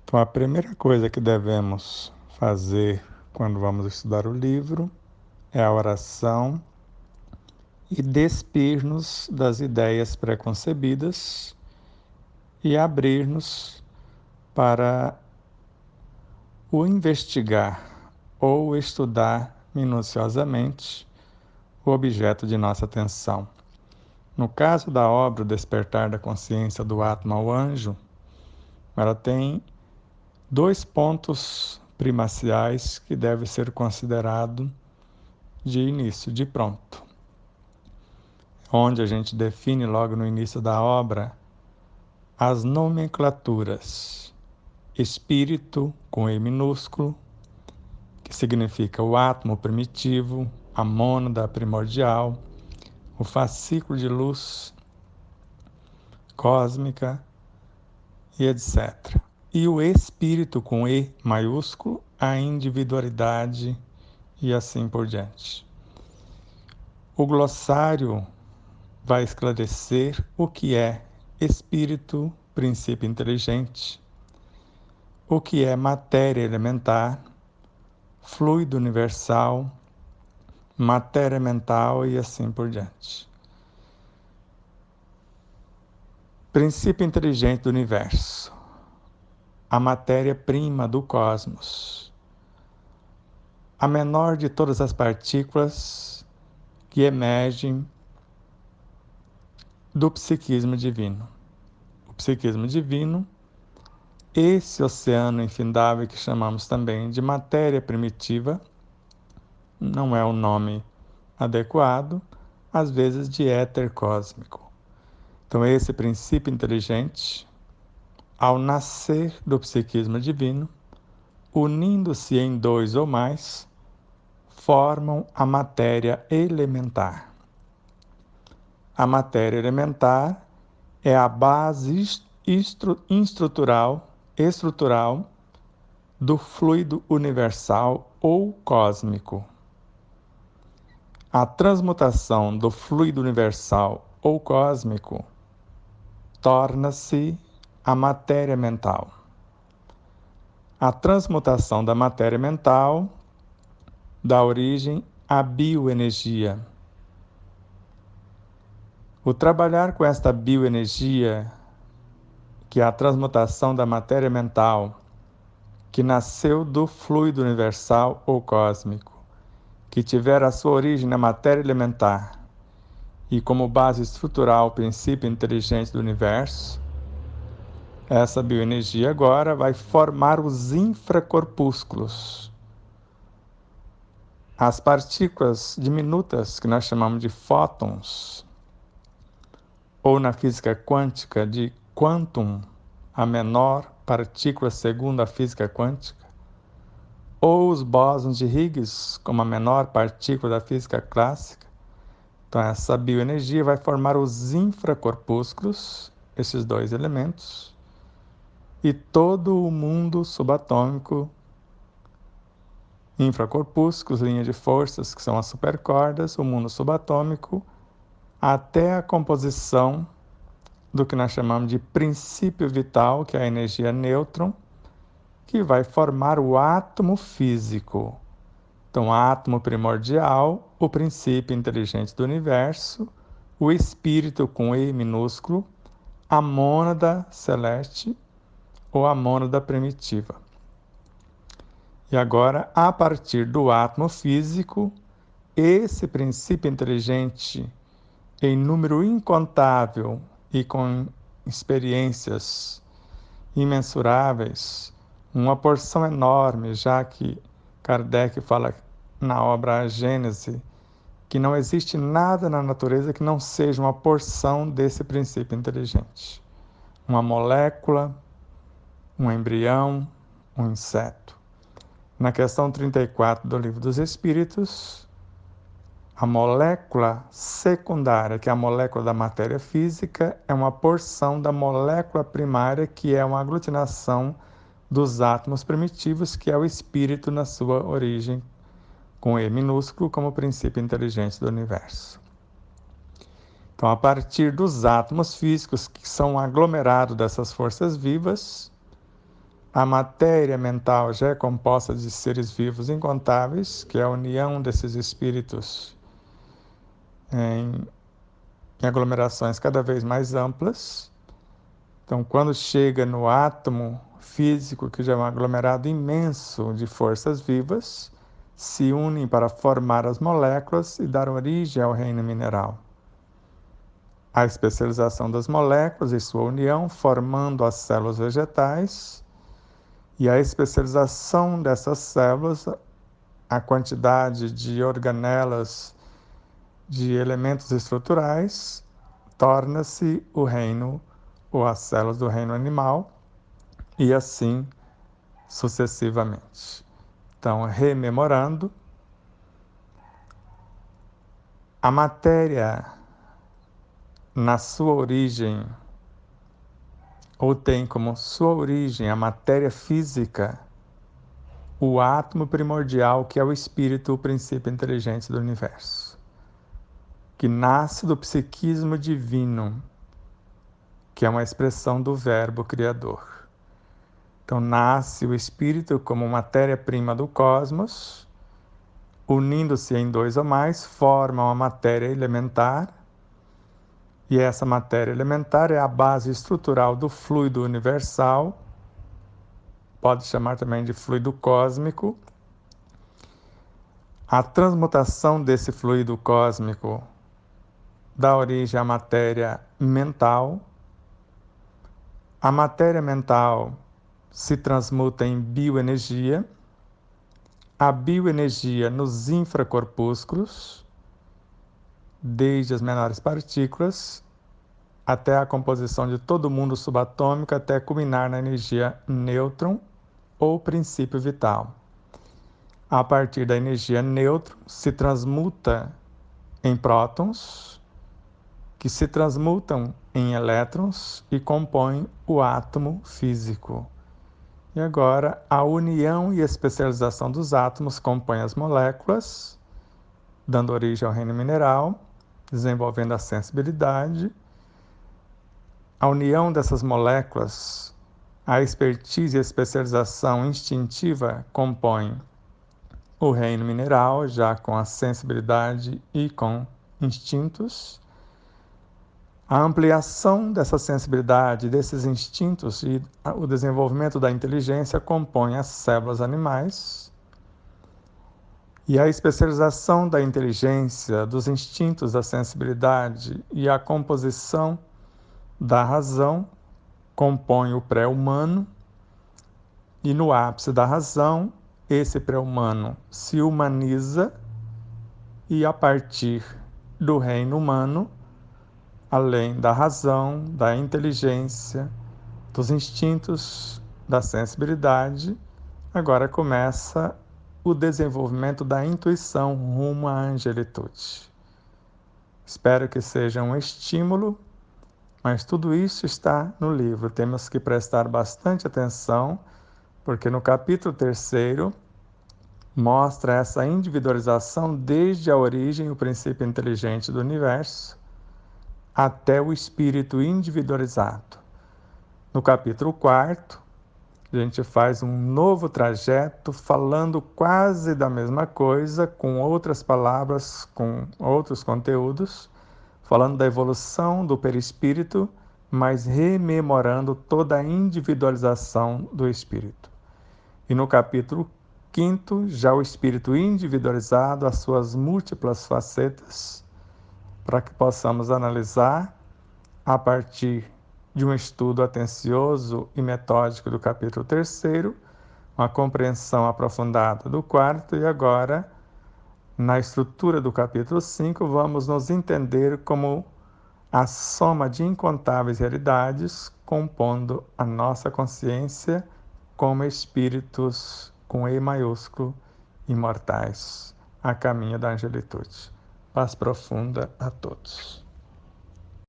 Então, a primeira coisa que devemos fazer quando vamos estudar o livro é a oração e despir-nos das ideias preconcebidas e abrir-nos para o investigar ou estudar minuciosamente o objeto de nossa atenção. No caso da obra O Despertar da Consciência do Atma ao Anjo, ela tem dois pontos primaciais que devem ser considerados de início, de pronto. Onde a gente define logo no início da obra as nomenclaturas. Espírito, com E minúsculo, que significa o átomo primitivo, a mônada primordial, o fascículo de luz cósmica e etc. E o espírito, com E maiúsculo, a individualidade e assim por diante. O glossário vai esclarecer o que é espírito, princípio inteligente, o que é matéria elementar, fluido universal, matéria mental e assim por diante. Princípio inteligente do universo, a matéria-prima do cosmos, a menor de todas as partículas que emergem do psiquismo divino. O psiquismo divino, esse oceano infindável que chamamos também de matéria primitiva, não é o nome adequado, às vezes de éter cósmico. Então, esse princípio inteligente, ao nascer do psiquismo divino, unindo-se em dois ou mais, formam a matéria elementar. A matéria elementar é a base estrutural do fluido universal ou cósmico. A transmutação do fluido universal ou cósmico torna-se a matéria mental. A transmutação da matéria mental dá origem à bioenergia. O trabalhar com esta bioenergia, que é a transmutação da matéria mental, que nasceu do fluido universal ou cósmico, que tiver a sua origem na matéria elementar e como base estrutural o princípio inteligente do universo, essa bioenergia agora vai formar os infracorpúsculos, as partículas diminutas que nós chamamos de fótons, ou na física quântica de quantum, a menor partícula segundo a física quântica, ou os bósons de Higgs, como a menor partícula da física clássica. Então, essa bioenergia vai formar os infracorpúsculos, esses dois elementos, e todo o mundo subatômico, infracorpúsculos, linhas de forças, que são as supercordas, o mundo subatômico, até a composição do que nós chamamos de princípio vital, que é a energia nêutron, que vai formar o átomo físico. Então, átomo primordial, o princípio inteligente do universo, o espírito com E minúsculo, a mônada celeste ou a mônada primitiva. E agora, a partir do átomo físico, esse princípio inteligente em número incontável e com experiências imensuráveis, uma porção enorme, já que Kardec fala na obra A Gênese que não existe nada na natureza que não seja uma porção desse princípio inteligente. Uma molécula, um embrião, um inseto. Na questão 34 do Livro dos Espíritos, a molécula secundária, que é a molécula da matéria física, é uma porção da molécula primária, que é uma aglutinação dos átomos primitivos, que é o espírito na sua origem, com E minúsculo, como princípio inteligente do universo. Então, a partir dos átomos físicos, que são um aglomerado dessas forças vivas, A matéria mental já é composta de seres vivos incontáveis, que é a união desses espíritos em aglomerações cada vez mais amplas. Então, quando chega no átomo físico, que já é um aglomerado imenso de forças vivas, se unem para formar as moléculas e dar origem ao reino mineral. A especialização das moléculas e sua união, formando as células vegetais, e a especialização dessas células, a quantidade de organelas, de elementos estruturais, torna-se o reino ou as células do reino animal, e assim sucessivamente. Então, rememorando, a matéria, na sua origem, ou tem como sua origem a matéria física, o átomo primordial, que é o espírito, o princípio inteligente do universo, que nasce do psiquismo divino, que é uma expressão do verbo criador. Então, nasce o espírito como matéria-prima do cosmos, unindo-se em dois ou mais, formam a matéria elementar, e essa matéria elementar é a base estrutural do fluido universal, pode chamar também de fluido cósmico. A transmutação desse fluido cósmico dá origem à matéria mental. A matéria mental se transmuta em bioenergia, a bioenergia nos infracorpúsculos, desde as menores partículas até a composição de todo o mundo subatômico, até culminar na energia nêutron ou princípio vital. A partir da energia nêutron se transmuta em prótons, que se transmutam em elétrons e compõem o átomo físico. E agora, a união e especialização dos átomos compõem as moléculas, dando origem ao reino mineral, desenvolvendo a sensibilidade. A união dessas moléculas, a expertise e a especialização instintiva compõem o reino mineral, já com a sensibilidade e com instintos. A ampliação dessa sensibilidade, desses instintos e o desenvolvimento da inteligência compõem as células animais. E a especialização da inteligência, dos instintos, da sensibilidade e a composição da razão compõem o pré-humano. E no ápice da razão, esse pré-humano se humaniza e, a partir do reino humano, além da razão, da inteligência, dos instintos, da sensibilidade, agora começa o desenvolvimento da intuição rumo à angelitude. Espero que seja um estímulo, mas tudo isso está no livro. Temos que prestar bastante atenção, porque no capítulo 3º mostra essa individualização desde a origem, o princípio inteligente do universo, até o espírito individualizado. No capítulo 4º, a gente faz um novo trajeto falando quase da mesma coisa, com outras palavras, com outros conteúdos, falando da evolução do perispírito, mas rememorando toda a individualização do espírito. E no capítulo 5º, já o espírito individualizado, as suas múltiplas facetas, para que possamos analisar a partir de um estudo atencioso e metódico do capítulo 3º, uma compreensão aprofundada do 4º, e agora, na estrutura do capítulo 5, vamos nos entender como a soma de incontáveis realidades, compondo a nossa consciência como espíritos com E maiúsculo, imortais, a caminho da angelitude. Paz profunda a todos.